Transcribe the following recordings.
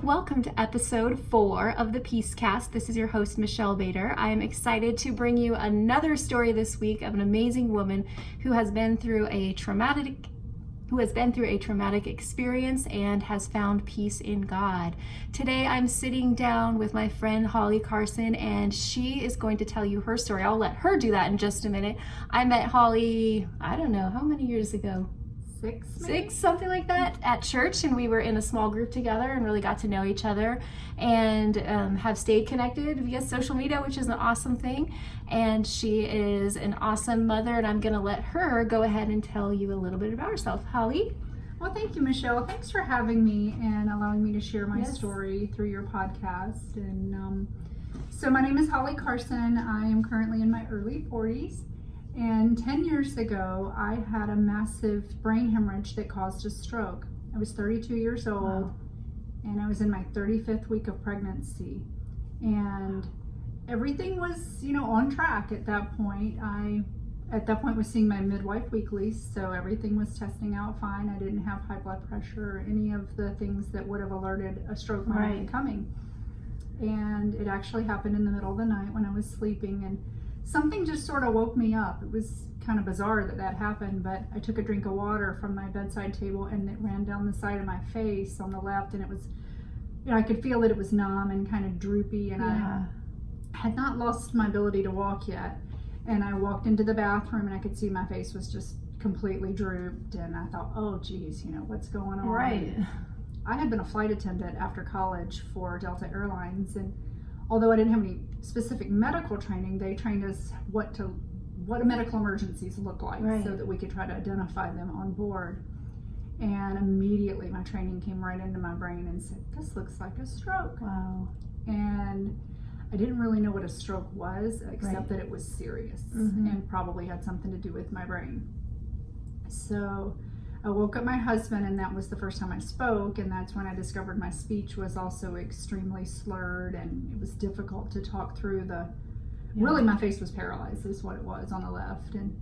welcome to episode 4 of the Peacecast. This is your host, Michelle Bader. I am excited to bring you another story this week of an amazing woman who has been through a traumatic experience and has found peace in God. Today I'm sitting down with my friend Holly Carson, and she is going to tell you her story. I'll let her do that in just a minute. I met Holly, I don't know, how many years ago? Six, something like that, at church, and we were in a small group together and really got to know each other and have stayed connected via social media, which is an awesome thing. And she is an awesome mother, and I'm going to let her go ahead and tell you a little bit about herself. Holly? Well, thank you, Michelle. Thanks for having me and allowing me to share my story through your podcast. And so my name is Holly Carson. I am currently in my early 40s. And 10 years ago, I had a massive brain hemorrhage that caused a stroke. I was 32 years old, and I was in my 35th week of pregnancy. And everything was, on track at that point. I was seeing my midwife weekly, so everything was testing out fine. I didn't have high blood pressure or any of the things that would have alerted a stroke might be coming. And it actually happened in the middle of the night when I was sleeping, and something just sort of woke me up. It was kind of bizarre that happened, but I took a drink of water from my bedside table and it ran down the side of my face on the left, and it was, I could feel that it was numb and kind of droopy, and I had not lost my ability to walk yet. And I walked into the bathroom and I could see my face was just completely drooped, and I thought, oh geez, what's going on? Right. I had been a flight attendant after college for Delta Airlines, and although I didn't have any specific medical training, they trained us what medical emergencies look like, so that we could try to identify them on board. And immediately my training came right into my brain and said, this looks like a stroke. Wow. And I didn't really know what a stroke was, except that it was serious and probably had something to do with my brain. So I woke up my husband, and that was the first time I spoke, and that's when I discovered my speech was also extremely slurred, and it was difficult to talk through really my face was paralyzed is what it was on the left. And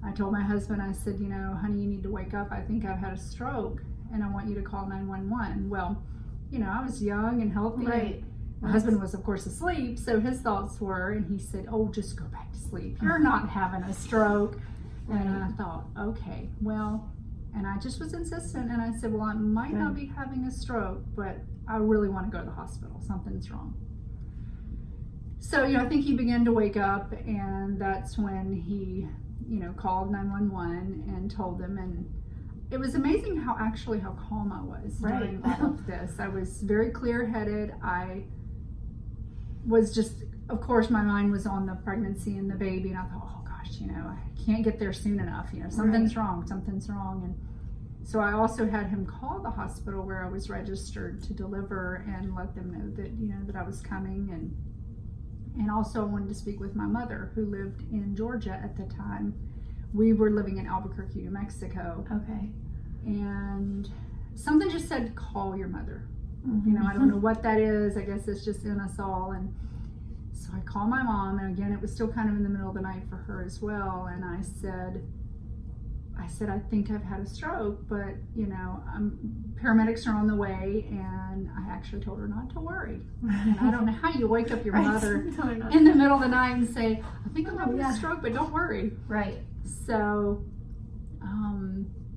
I told my husband, I said, honey, you need to wake up. I think I've had a stroke, and I want you to call 911. Well, I was young and healthy. Right. My husband was, of course, asleep, so his thoughts were, and he said, oh, just go back to sleep. You're not having a stroke. And I thought, okay, well, and I just was insistent, and I said, well, I might not be having a stroke, but I really want to go to the hospital. Something's wrong. So, I think he began to wake up, and that's when he, called 911 and told them. And it was amazing how calm I was during all of this. I was very clear-headed. I was just, of course, my mind was on the pregnancy and the baby, and I thought, oh gosh, I can't get there soon enough. Something's wrong. And so I also had him call the hospital where I was registered to deliver and let them know that, that I was coming. And also I wanted to speak with my mother, who lived in Georgia at the time. We were living in Albuquerque, New Mexico. Okay. And something just said, call your mother. I don't know what that is. I guess it's just in us all. And so I called my mom, and again, it was still kind of in the middle of the night for her as well. And I said, I think I've had a stroke, but paramedics are on the way. And I actually told her not to worry. And I don't know how you wake up your mother in the middle of the night and say, I think I'm having a stroke, but don't worry. Right. So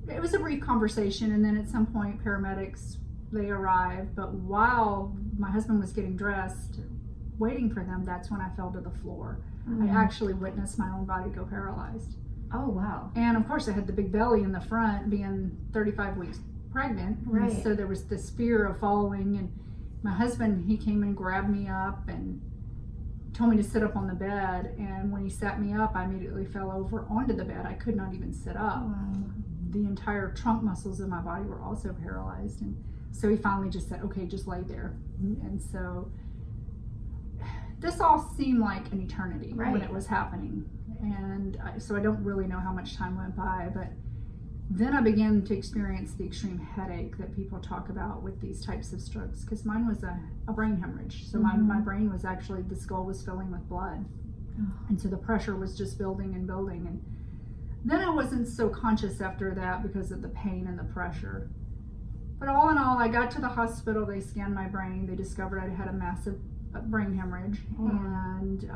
it was a brief conversation, and then at some point paramedics, they arrived. But while my husband was getting dressed, waiting for them, that's when I fell to the floor. I actually witnessed my own body go paralyzed. Oh, wow. And of course I had the big belly in the front, being 35 weeks pregnant. Right. So there was this fear of falling, and my husband, he came and grabbed me up and told me to sit up on the bed. And when he sat me up, I immediately fell over onto the bed. I could not even sit up. Wow. The entire trunk muscles of my body were also paralyzed. And so he finally just said, okay, just lay there. And so this all seemed like an eternity when it was happening. And so I don't really know how much time went by, but then I began to experience the extreme headache that people talk about with these types of strokes, because mine was a brain hemorrhage. So my brain was actually, the skull was filling with blood. And so the pressure was just building and building. And then I wasn't so conscious after that because of the pain and the pressure. But all in all, I got to the hospital. They scanned my brain. They discovered I had a massive brain hemorrhage. And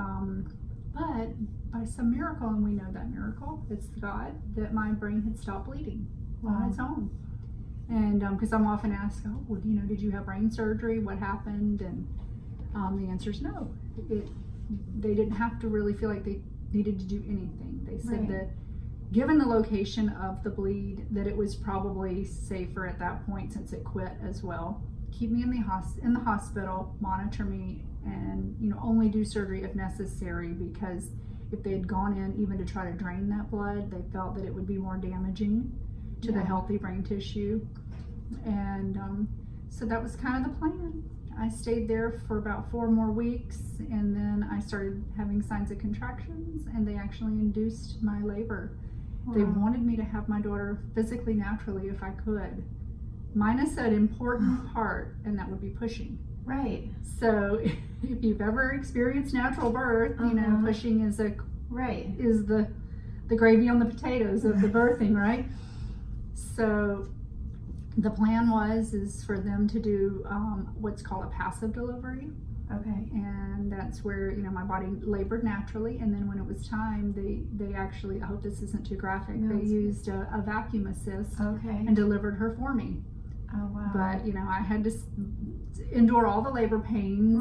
but by some miracle, and we know that miracle, it's God, that my brain had stopped bleeding on its own. And because I'm often asked, oh, well, did you have brain surgery? What happened? And the answer is no. They didn't have to really feel like they needed to do anything. They said that given the location of the bleed, that it was probably safer at that point, since it quit as well. Keep me in the hospital, monitor me, and only do surgery if necessary, because if they had gone in even to try to drain that blood, they felt that it would be more damaging to the healthy brain tissue. And so that was kind of the plan. I stayed there for about 4 more weeks, and then I started having signs of contractions, and they actually induced my labor. They wanted me to have my daughter physically, naturally, if I could, minus an important part, and that would be pushing. Right. So if you've ever experienced natural birth, pushing is the gravy on the potatoes of the birthing, right? So the plan is for them to do what's called a passive delivery. Okay. And that's where, my body labored naturally, and then when it was time, they actually, I hope this isn't too graphic, they used a vacuum assist and delivered her for me. Oh, wow. But, I had to endure all the labor pains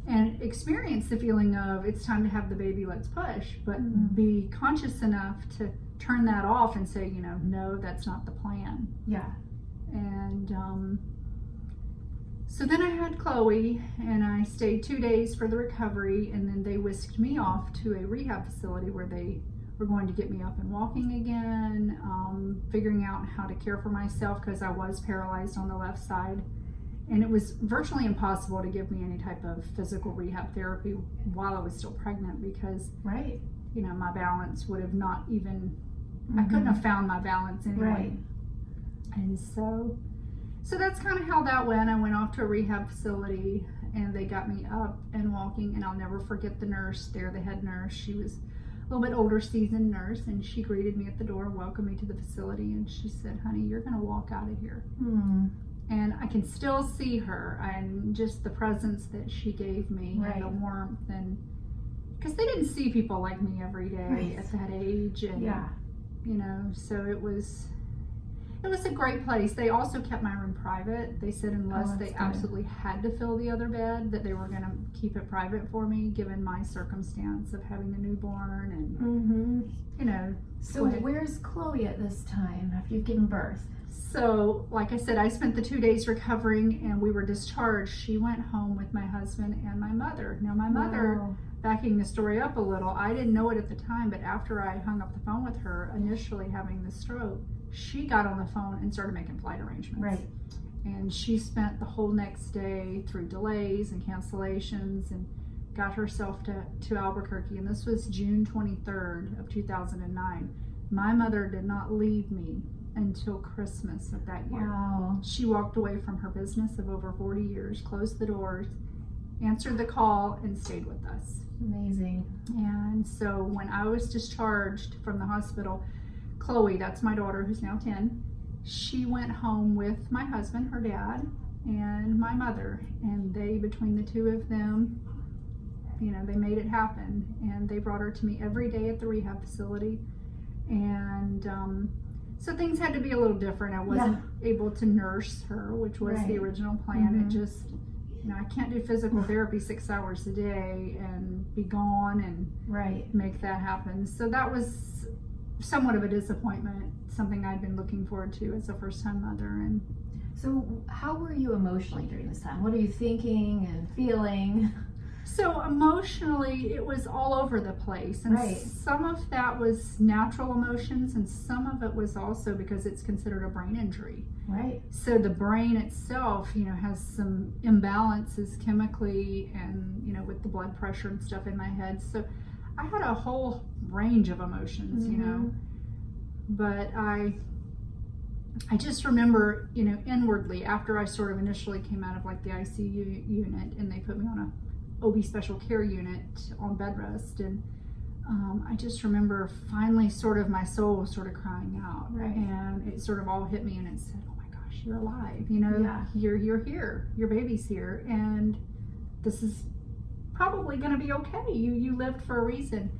and experience the feeling of it's time to have the baby, let's push, but be conscious enough to turn that off and say, no, that's not the plan. Yeah. And so then I had Chloe, and I stayed 2 days for the recovery, and then they whisked me off to a rehab facility where they were going to get me up and walking again, figuring out how to care for myself, because I was paralyzed on the left side. And it was virtually impossible to give me any type of physical rehab therapy while I was still pregnant, because my balance would have not even, I couldn't have found my balance anyway. And so that's kind of how that went. I went off to a rehab facility, and they got me up and walking, and I'll never forget the nurse there, the head nurse. She was a little bit older, seasoned nurse, and she greeted me at the door, welcomed me to the facility, and she said, honey, you're going to walk out of here. And I can still see her, and just the presence that she gave me, and the warmth, and because they didn't see people like me every day at that age, and so it was a great place. They also kept my room private. They said unless they absolutely had to fill the other bed, that they were going to keep it private for me, given my circumstance of having a newborn, and So where's Chloe at this time after you've given birth? So, like I said, I spent the 2 days recovering, and we were discharged. She went home with my husband and my mother. Now, my mother, backing the story up a little, I didn't know it at the time, but after I hung up the phone with her, initially having the stroke, she got on the phone and started making flight arrangements. And she spent the whole next day through delays and cancellations, and got herself to Albuquerque. And this was June 23rd of 2009. My mother did not leave me until Christmas of that year. She walked away from her business of over 40 years, closed the doors, answered the call, and stayed with us. Amazing. And so when I was discharged from the hospital, Chloe, that's my daughter who's now 10, she went home with my husband, her dad, and my mother, and they, between the two of them, they made it happen. And they brought her to me every day at the rehab facility. And so things had to be a little different. I wasn't able to nurse her, which was the original plan. It just, I can't do physical therapy 6 hours a day and be gone and make that happen. So that was somewhat of a disappointment, something I'd been looking forward to as a first-time mother. And so how were you emotionally during this time? What are you thinking and feeling? So emotionally, it was all over the place, and some of that was natural emotions, and some of it was also because it's considered a brain injury. So the brain itself, has some imbalances chemically, and with the blood pressure and stuff in my head. So I had a whole range of emotions, but I just remember, inwardly, after I sort of initially came out of like the ICU unit, and they put me on a OB special care unit on bed rest, and I just remember finally sort of my soul sort of crying out, and it sort of all hit me, and it said, oh my gosh, gosh, you're alive, you know, Yeah. you're here, your baby's here, and this is probably going to be okay. You lived for a reason.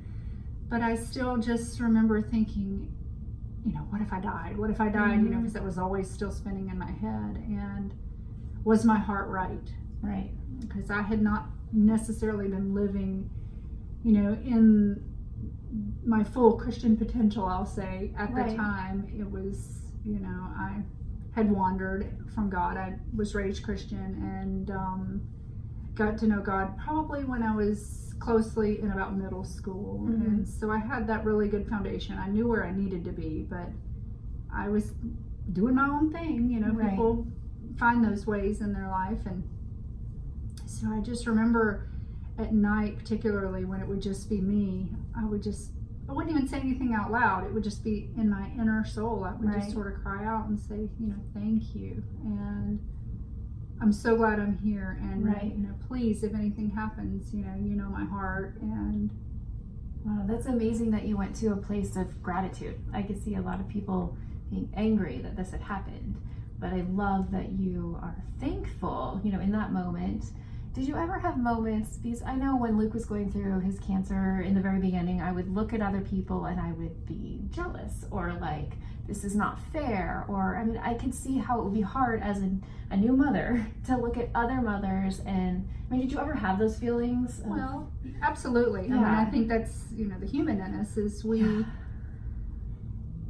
But I still just remember thinking, you know, what if I died? What if I died? You know, because that was always still spinning in my head. And was my heart right? Right. Because I had not necessarily been living, you know, in my full Christian potential, I'll say. At the Right. time, it was, you know, I had wandered from God. I was raised Christian and got to know God probably when I was closely in about middle school. Mhm. And so I had that really good foundation. I knew where I needed to be, but I was doing my own thing. You know, Right. people find those ways in their life. And so I just remember at night, particularly when it would just be me, I wouldn't even say anything out loud. It would just be in my inner soul. I would Right. just sort of cry out and say, you know, thank you. And I'm so glad I'm here. And, Right. you know, please, if anything happens, you know my heart. And Wow, that's amazing that you went to a place of gratitude. I could see a lot of people being angry that this had happened, but I love that you are thankful, you know, in that moment. Did you ever have moments, because I know when Luke was going through his cancer in the very beginning, I would look at other people and I would be jealous or like, this is not fair. Or, I mean, I could see how it would be hard as a new mother to look at other mothers. And I mean, did you ever have those feelings? well, absolutely. I mean, Yeah. I think that's, you know, the human in us is we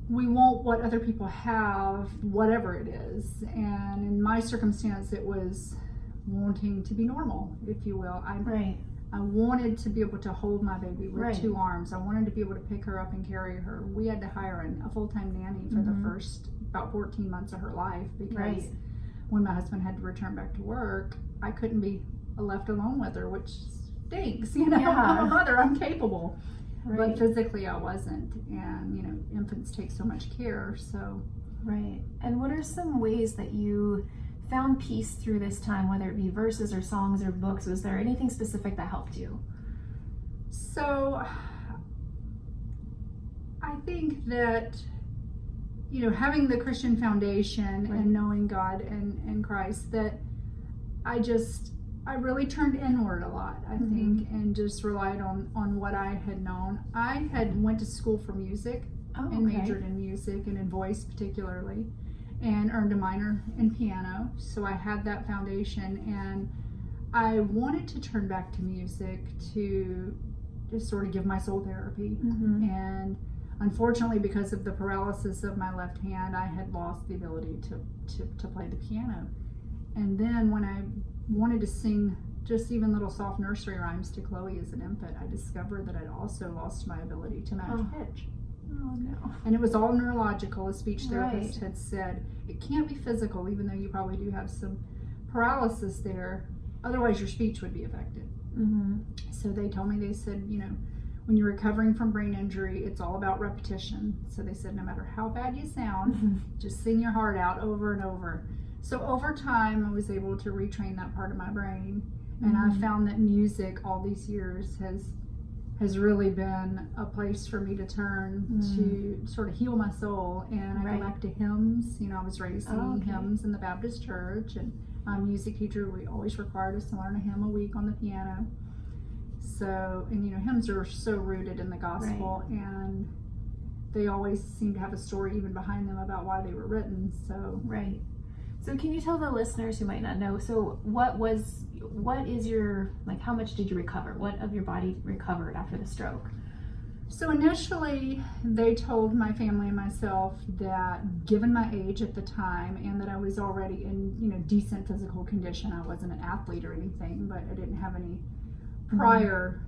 want what other people have, whatever it is. And in my circumstance, it was wanting to be normal, if you will. Right. I wanted to be able to hold my baby with Right. 2 arms. I wanted to be able to pick her up and carry her. We had to hire a full-time nanny for the Mhm. first about 14 months of her life because Right. when my husband had to return back to work, I couldn't be left alone with her, which stinks. You know, Yeah. I'm a mother, I'm capable. But Right. physically I wasn't. And, you know, infants take so much care. So Right. And what are some ways that you found peace through this time, whether it be verses or songs or books? Was there anything specific that helped you? So I think that, you know, having the Christian foundation Right. and knowing God and Christ, that I really turned inward a lot, I Mhm. think, and just relied on what I had known. I had went to school for music Oh, and majored in music and in voice particularly, and earned a minor in piano. So I had that foundation, and I wanted to turn back to music to just sort of give my soul therapy. Mm-hmm. And unfortunately, because of the paralysis of my left hand, I had lost the ability to play the piano. And then when I wanted to sing just even little soft nursery rhymes to Chloe as an infant, I discovered that I'd also lost my ability to match Oh. pitch. Oh no. And it was all neurological. A speech therapist Right. had said it can't be physical, even though you probably do have some paralysis there. Otherwise, your speech would be affected. Mm-hmm. So they told me, they said, you know, when you're recovering from brain injury, it's all about repetition. So they said, no matter how bad you sound, just sing your heart out over and over. So over time, I was able to retrain that part of my brain. And I Mhm. found that music all these years has really been a place for me to turn to sort of heal my soul. And I Right. go back to hymns. You know, I was raised singing Oh, okay. hymns in the Baptist church, and my music teacher, we always required us to learn a hymn a week on the piano. So, and you know, hymns are so rooted in the gospel, and they always seem to have a story even behind them about why they were written. So Right. So can you tell the listeners who might not know, so what is your, like, how much did you recover? What of your body recovered after the stroke? So initially, they told my family and myself that given my age at the time and that I was already in, you know, decent physical condition, I wasn't an athlete or anything, but I didn't have any prior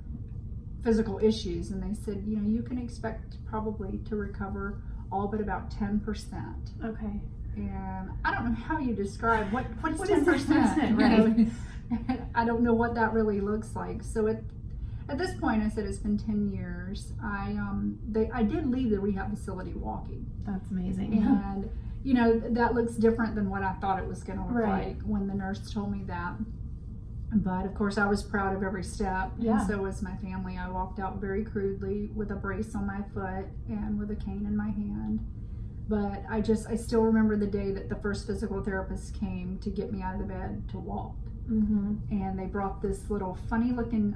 physical issues. And they said, you know, you can expect probably to recover all but about 10%. Okay. And I don't know how you describe what's What is 10%, 10%, you right. know? I don't know what that really looks like. So at this point, I said it's been 10 years. I did leave the rehab facility walking, That's amazing. and you know that looks different than what I thought it was going to look Right. like when the nurse told me that. But of course, I was proud of every step, Yeah. and so was my family. I walked out very crudely with a brace on my foot and with a cane in my hand. But I still remember the day that the first physical therapist came to get me out of the bed to walk. Mm-hmm. And they brought this little funny looking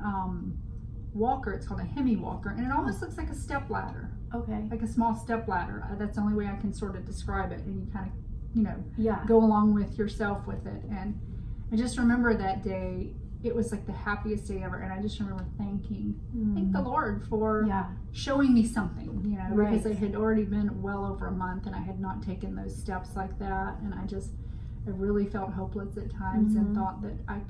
walker. It's called a Hemi walker, and it almost looks like a step ladder, Okay. like a small step ladder. That's the only way I can sort of describe it. And you kind of, Yeah. go along with yourself with it. And I just remember that day, it was like the happiest day ever. And I just remember thank the Lord for Yeah. showing me something, Right. because it had already been well over a month and I had not taken those steps like that. And I really felt hopeless at times and thought that I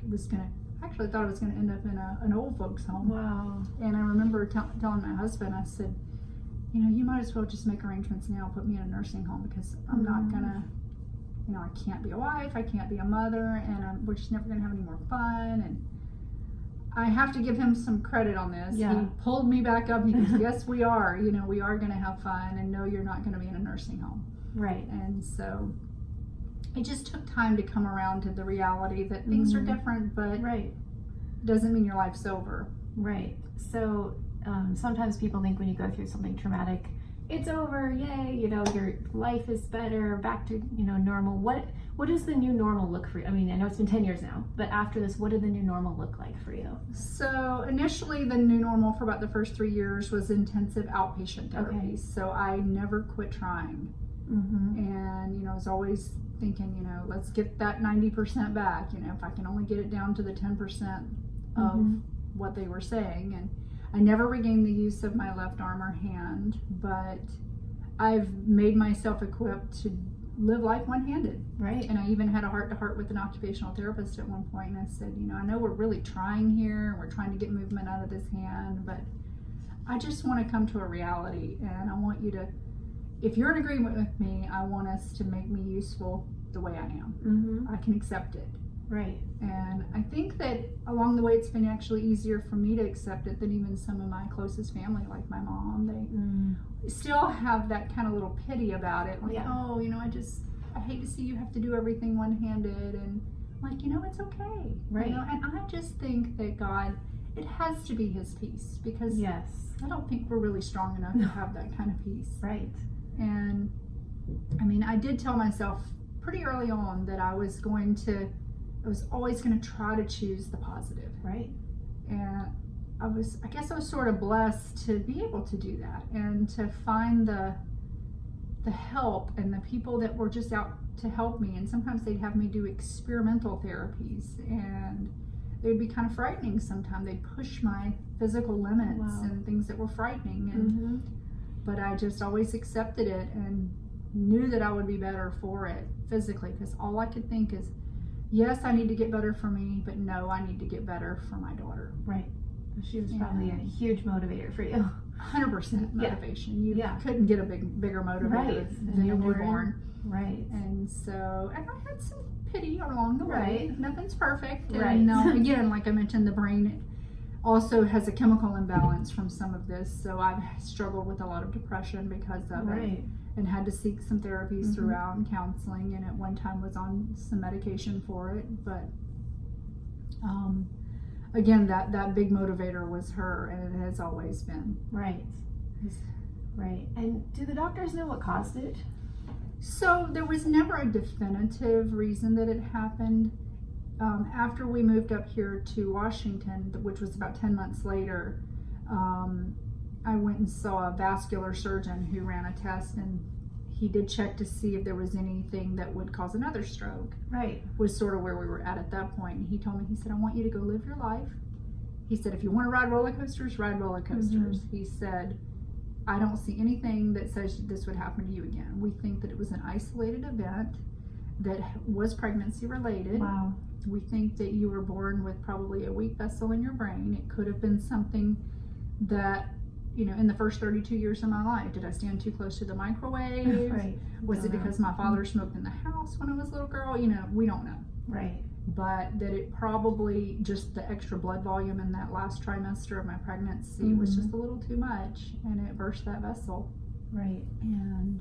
actually thought I was going to end up in an old folks home. Wow. And I remember telling my husband, I said, you might as well just make arrangements now, put me in a nursing home, because I'm not going to, I can't be a wife, I can't be a mother, and we're just never going to have any more fun. And I have to give him some credit on this. Yeah. He pulled me back up. He goes, yes, we are. We are going to have fun, and no, you're not going to be in a nursing home. Right. And so it just took time to come around to the reality that things are different, but Right. doesn't mean your life's over. Right. So sometimes people think when you go through something traumatic, it's over, yay, your life is better, back to, normal. What does the new normal look for you? I mean, I know it's been 10 years now, but after this, what did the new normal look like for you? So initially the new normal for about the first 3 years was intensive outpatient therapy. Okay. So I never quit trying. Mm-hmm. And, I was always thinking, let's get that 90% back, if I can only get it down to the 10% of what they were saying. And I never regained the use of my left arm or hand, but I've made myself equipped to live life one-handed. Right. And I even had a heart-to-heart with an occupational therapist at one point, and I said, I know we're really trying here, and we're trying to get movement out of this hand, but I just want to come to a reality, and I want you to, if you're in agreement with me, I want us to make me useful the way I am. Mm-hmm. I can accept it. Right. And I think that along the way, it's been actually easier for me to accept it than even some of my closest family, like my mom. They still have that kind of little pity about it. Like, Yeah. oh, I hate to see you have to do everything one-handed. And like, it's okay. Right. And I just think that God, it has to be his peace, because Yes. I don't think we're really strong enough to have that kind of peace. Right. And I mean, I did tell myself pretty early on that I was always going to try to choose the positive. Right. And I guess I was sort of blessed to be able to do that and to find the help and the people that were just out to help me. And sometimes they'd have me do experimental therapies, and they would be kind of frightening sometimes. They'd push my physical limits Wow. and things that were frightening. And but I just always accepted it and knew that I would be better for it physically, because all I could think is, yes, I need to get better for me, but no, I need to get better for my daughter. Right. She was probably a huge motivator for you. 100% motivation. You Yeah. couldn't get a bigger motivator Right. than a newborn. Right. And so, and I had some pity along the way. Right. Nothing's perfect. Right. And again, like I mentioned, the brain also has a chemical imbalance from some of this. So I've struggled with a lot of depression because of it, Right. and had to seek some therapies throughout and counseling, and at one time was on some medication for it. But again, that big motivator was her, and it has always been. Right. Right. And do the doctors know what caused it? So there was never a definitive reason that it happened. After we moved up here to Washington, which was about 10 months later, I went and saw a vascular surgeon who ran a test, and he did check to see if there was anything that would cause another stroke. Right. Was sort of where we were at that point. And he told me, he said, I want you to go live your life. He said, if you want to ride roller coasters, ride roller coasters. He said, I don't see anything that says this would happen to you again. We think that it was an isolated event that was pregnancy related. Wow. We think that you were born with probably a weak vessel in your brain. It could have been something that, in the first 32 years of my life, did I stand too close to the microwave? Right. Was it because my father smoked in the house when I was a little girl? We don't know. Right. But that it probably just the extra blood volume in that last trimester of my pregnancy was just a little too much, and it burst that vessel. Right. And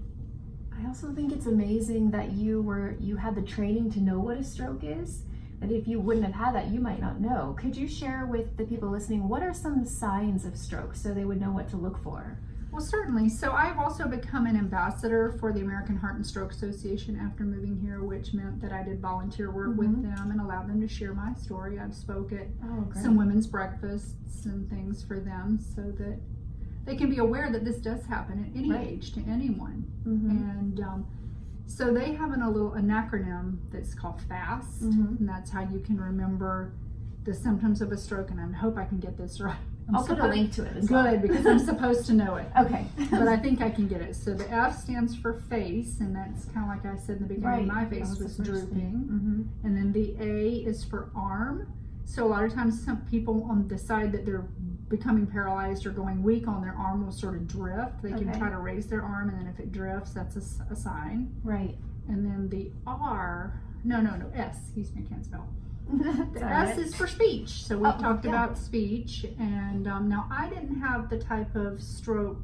I also think it's amazing that you had the training to know what a stroke is. That if you wouldn't have had that, you might not know. Could you share with the people listening, what are some signs of stroke so they would know what to look for? Well, certainly. So I've also become an ambassador for the American Heart and Stroke Association after moving here, which meant that I did volunteer work with them and allowed them to share my story. I've spoke at some women's breakfasts and things for them so that they can be aware that this does happen at any age to anyone. And so they have an acronym that's called FAST, and that's how you can remember the symptoms of a stroke. And I hope I can get this right. I'll put a link to it as well. Good, because I'm supposed to know it. Okay. But I think I can get it. So the F stands for face, and that's kind of like I said in the beginning, my face was drooping. And then the A is for arm. So a lot of times some people on the side that they're becoming paralyzed or going weak on their arm will sort of drift. They can try to raise their arm, and then if it drifts, that's a sign. Right. And then the R, S, excuse me, I can't spell. The S is for speech. So we talked about speech, and now I didn't have the type of stroke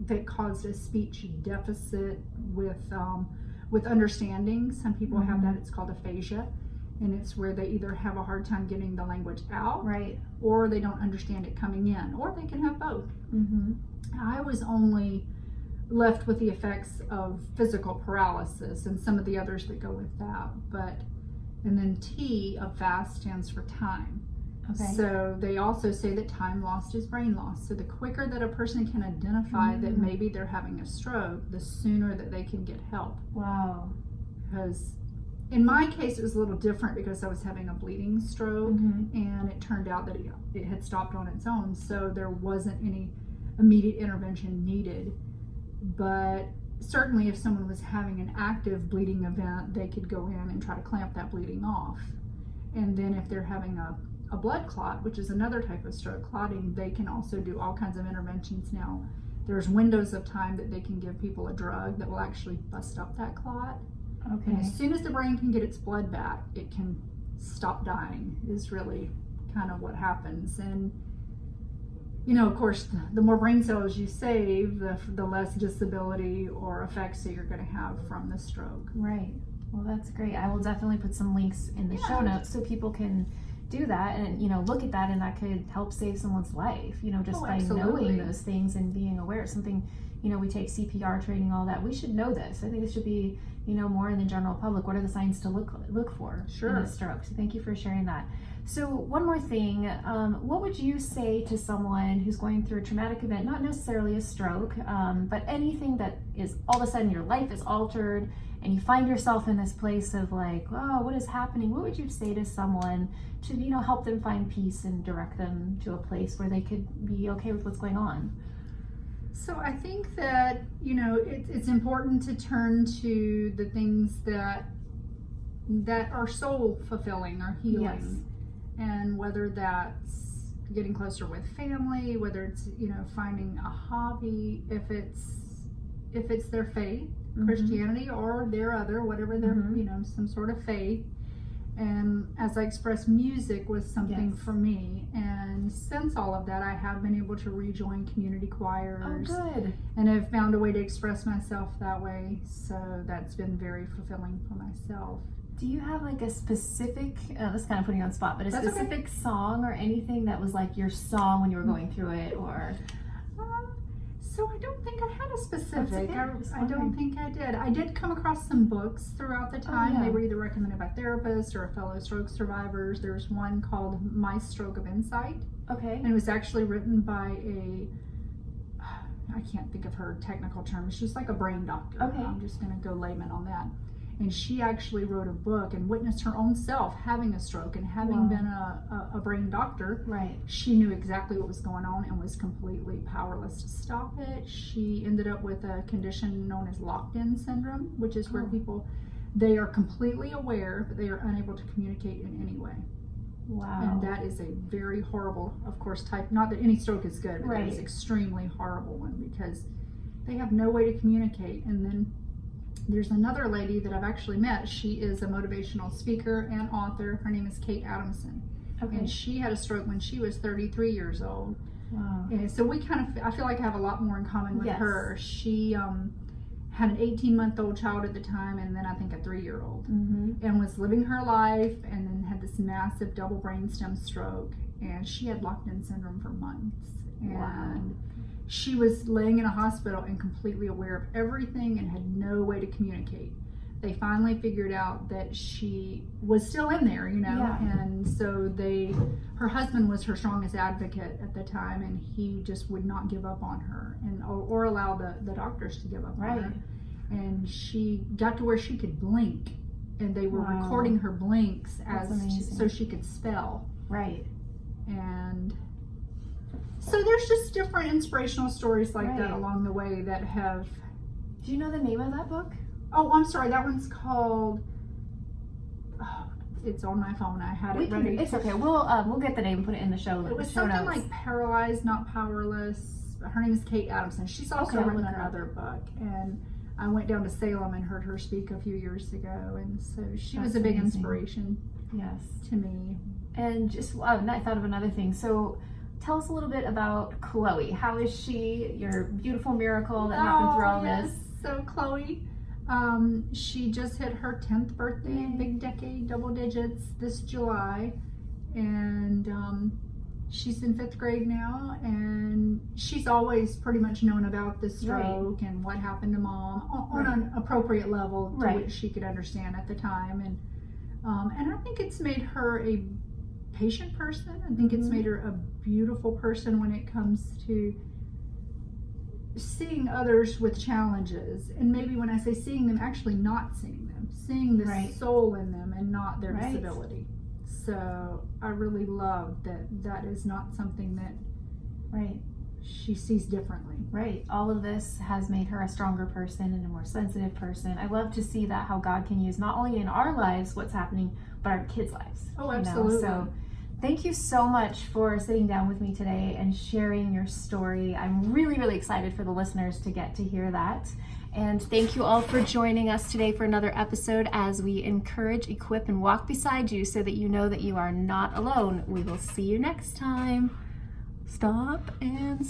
that caused a speech deficit with understanding. Some people have that. It's called aphasia, and it's where they either have a hard time getting the language out, or they don't understand it coming in, or they can have both. I was only left with the effects of physical paralysis and some of the others that go with that, and then T of FAST stands for time. So they also say that time lost is brain lost. So the quicker that a person can identify that maybe they're having a stroke, the sooner that they can get help. Wow. Because in my case, it was a little different because I was having a bleeding stroke, and it turned out that it had stopped on its own. So there wasn't any immediate intervention needed. But certainly if someone was having an active bleeding event, they could go in and try to clamp that bleeding off. And then if they're having a blood clot, which is another type of stroke, clotting, they can also do all kinds of interventions now. There's windows of time that they can give people a drug that will actually bust up that clot. And as soon as the brain can get its blood back, it can stop dying, is really kind of what happens. And of course, the more brain cells you save, the less disability or effects that you're going to have from the stroke. Right. Well, that's great. I will definitely put some links in the show notes so people can do that and, look at that, and that could help save someone's life, just by knowing those things and being aware. Something, we take CPR training, all that. We should know this. I think it should be, more in the general public. What are the signs to look for in a stroke? So thank you for sharing that. So one more thing, what would you say to someone who's going through a traumatic event, not necessarily a stroke, but anything that is all of a sudden your life is altered and you find yourself in this place of like, oh, what is happening? What would you say to someone to, help them find peace and direct them to a place where they could be okay with what's going on? So I think that, it's important to turn to the things that are soul fulfilling or healing. And whether that's getting closer with family, whether it's, finding a hobby, if it's their faith, Christianity, or their other, whatever their, some sort of faith. And as I expressed, music was something for me. And since all of that, I have been able to rejoin community choirs. Oh, good. And have found a way to express myself that way. So that's been very fulfilling for myself. Do you have like a specific, that's kind of putting you on the spot, but a specific song or anything that was like your song when you were going through it, or? So I don't think I had a specific. I don't think I did. I did come across some books throughout the time. They were either recommended by therapists or fellow stroke survivors. There's one called My Stroke of Insight. And it was actually written by I can't think of her technical term. It's just like a brain doctor. I'm just going to go layman on that. And she actually wrote a book and witnessed her own self having a stroke, and having been a brain doctor, she knew exactly what was going on and was completely powerless to stop it. She ended up with a condition known as locked-in syndrome, which is where people, they are completely aware, but they are unable to communicate in any way. And that is a very horrible, of course, type. Not that any stroke is good, but it's extremely horrible one because they have no way to communicate. And then there's another lady that I've actually met. She is a motivational speaker and author. Her name is Kate Adamson. And she had a stroke when she was 33 years old. And so I feel like I have a lot more in common with her. She had an 18-month-old child at the time, and then I think a 3-year-old, and was living her life, and then had this massive double brainstem stroke, and she had locked-in syndrome for months. And she was laying in a hospital and completely aware of everything and had no way to communicate. They finally figured out that she was still in there, you know, Yeah. and so her husband was her strongest advocate at the time, and he just would not give up on her or allow the doctors to give up on her. And she got to where she could blink, and they were Wow. recording her blinks That's amazing. so she could spell. Right. And so there's just different inspirational stories like that Right. along the way that have. Do you know the name of that book? Oh, I'm sorry. That one's called. Oh, it's on my phone. I had it ready. It's okay. We'll get the name and put it in the show. It was show something notes. like Paralyzed, Not Powerless. Her name is Kate Adamson. She's also Okay, I'll written look her up. another book, and I went down to Salem and heard her speak a few years ago, and so she was That's a big amazing. inspiration Yes. to me. And just I thought of another thing. So tell us a little bit about Chloe. How is she? Your beautiful miracle that happened through all yes. this. So Chloe, she just hit her 10th birthday, Yay. big decade, double digits this July, and she's in 5th grade now, and she's always pretty much known about the stroke and what happened to mom on an appropriate level to which she could understand at the time, and I think it's made her a patient person. I think it's made her a beautiful person when it comes to seeing others with challenges, and maybe when I say seeing them, actually not seeing them, seeing the soul in them and not their disability. So I really love that is not something that she sees differently. Right. All of this has made her a stronger person and a more sensitive person. I love to see that, how God can use not only in our lives what's happening, but our kids' lives. Oh, absolutely. So thank you so much for sitting down with me today and sharing your story. I'm really, really excited for the listeners to get to hear that. And thank you all for joining us today for another episode as we encourage, equip, and walk beside you so that you know that you are not alone. We will see you next time. Stop and